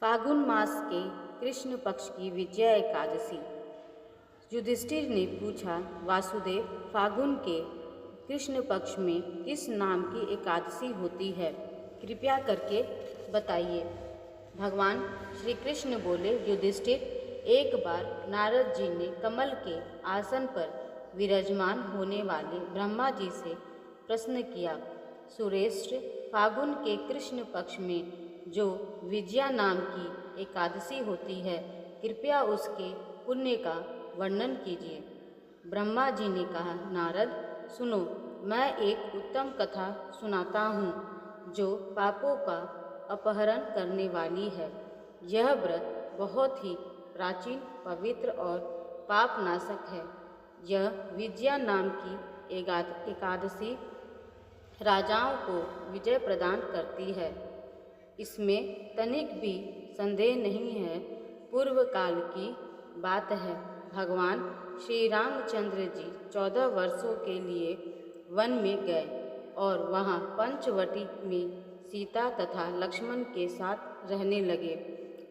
फागुन मास के कृष्ण पक्ष की विजया एकादशी। युधिष्ठिर ने पूछा, वासुदेव, फागुन के कृष्ण पक्ष में किस नाम की एकादशी होती है? कृपया करके बताइए। भगवान श्री कृष्ण बोले, युधिष्ठिर, एक बार नारद जी ने कमल के आसन पर विराजमान होने वाले ब्रह्मा जी से प्रश्न किया, सुरेश्वर, फागुन के कृष्ण पक्ष में जो विजया नाम की एकादशी होती है, कृपया उसके पुण्य का वर्णन कीजिए। ब्रह्मा जी ने कहा, नारद, सुनो, मैं एक उत्तम कथा सुनाता हूँ जो पापों का अपहरण करने वाली है। यह व्रत बहुत ही प्राचीन, पवित्र और पापनाशक है। यह विजया नाम की एकादशी राजाओं को विजय प्रदान करती है। इसमें तनिक भी संदेह नहीं है। पूर्व काल की बात है। भगवान श्री रामचंद्र जी 14 वर्षों के लिए वन में गए और वहाँ पंचवटी में सीता तथा लक्ष्मण के साथ रहने लगे।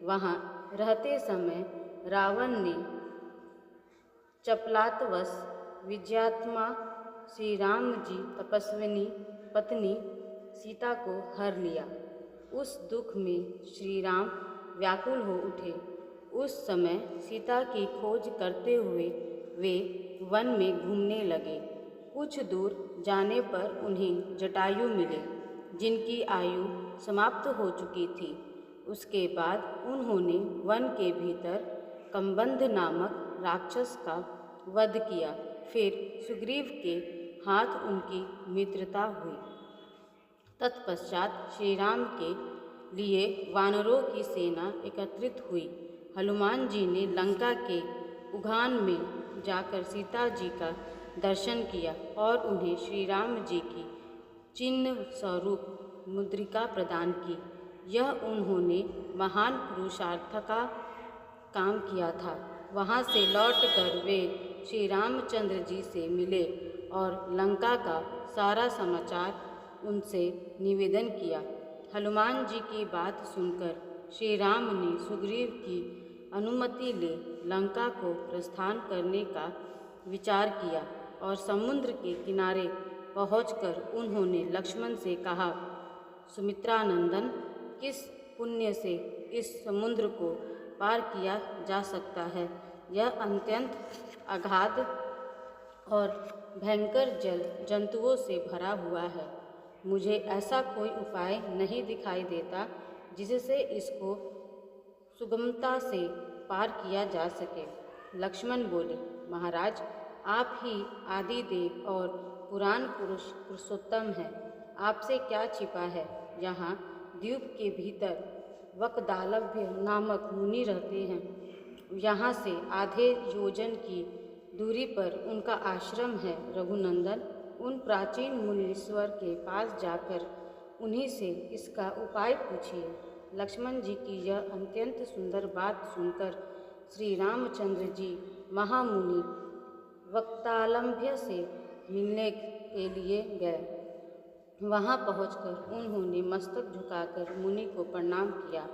वहाँ रहते समय रावण ने चपलातवश विजयात्मा श्री राम जी तपस्विनी पत्नी सीता को हर लिया। उस दुख में श्री राम व्याकुल हो उठे। उस समय सीता की खोज करते हुए वे वन में घूमने लगे। कुछ दूर जाने पर उन्हें जटायु मिले, जिनकी आयु समाप्त हो चुकी थी। उसके बाद उन्होंने वन के भीतर कंबंध नामक राक्षस का वध किया। फिर सुग्रीव के हाथ उनकी मित्रता हुई। तत्पश्चात श्री राम के लिए वानरों की सेना एकत्रित हुई। हनुमान जी ने लंका के उद्यान में जाकर सीता जी का दर्शन किया और उन्हें श्री राम जी की चिन्ह स्वरूप मुद्रिका प्रदान की। यह उन्होंने महान पुरुषार्थ का काम किया था। वहाँ से लौटकर वे श्री रामचंद्र जी से मिले और लंका का सारा समाचार उनसे निवेदन किया। हनुमान जी की बात सुनकर श्री राम ने सुग्रीव की अनुमति ले लंका को प्रस्थान करने का विचार किया और समुद्र के किनारे पहुंचकर उन्होंने लक्ष्मण से कहा, सुमित्रानंदन, किस पुण्य से इस समुद्र को पार किया जा सकता है? यह अत्यंत अगाध और भयंकर जल जंतुओं से भरा हुआ है। मुझे ऐसा कोई उपाय नहीं दिखाई देता जिससे इसको सुगमता से पार किया जा सके। लक्ष्मण बोले, महाराज, आप ही आदि देव और पुराण पुरुषोत्तम हैं। आपसे क्या छिपा है? यहाँ द्वीप के भीतर वकदालभ्य नामक मुनि रहते हैं। यहाँ से आधे योजन की दूरी पर उनका आश्रम है। रघुनंदन, उन प्राचीन मुनीश्वर के पास जाकर उन्हीं से इसका उपाय पूछिए। लक्ष्मण जी की यह अत्यंत सुंदर बात सुनकर श्री रामचंद्र जी महामुनि वक्तालंभ्य से मिलने के लिए गए। वहां पहुंचकर उन्होंने मस्तक झुकाकर मुनि को प्रणाम किया।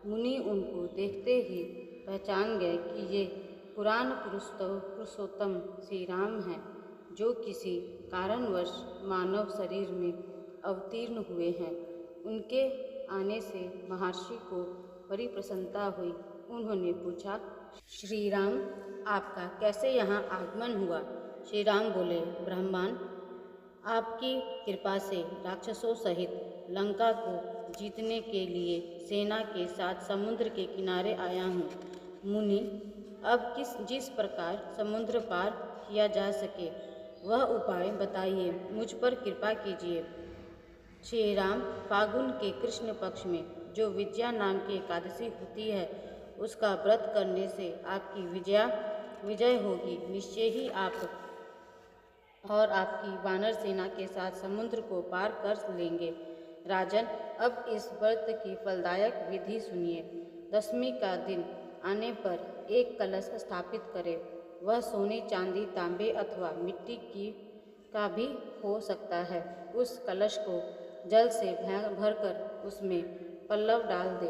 मुनि उनको देखते ही पहचान गए कि ये पुराण पुरुषोत्तम श्री राम हैं, जो किसी कारणवश मानव शरीर में अवतीर्ण हुए हैं। उनके आने से महर्षि को बड़ी प्रसन्नता हुई। उन्होंने पूछा, श्री राम, आपका कैसे यहाँ आगमन हुआ? श्री राम बोले, ब्रह्मन, आपकी कृपा से राक्षसों सहित लंका को जीतने के लिए सेना के साथ समुद्र के किनारे आया हूँ। मुनि, अब जिस प्रकार समुद्र पार किया जा सके वह उपाय बताइए, मुझ पर कृपा कीजिए। श्री राम, फागुन के कृष्ण पक्ष में जो विजया नाम की एकादशी होती है, उसका व्रत करने से आपकी विजय होगी। निश्चय ही आप और आपकी वानर सेना के साथ समुद्र को पार कर लेंगे। राजन, अब इस व्रत की फलदायक विधि सुनिए। दशमी का दिन आने पर एक कलश स्थापित करें। वह सोने, चांदी, तांबे अथवा मिट्टी का भी हो सकता है। उस कलश को जल से भरकर उसमें पल्लव डाल दे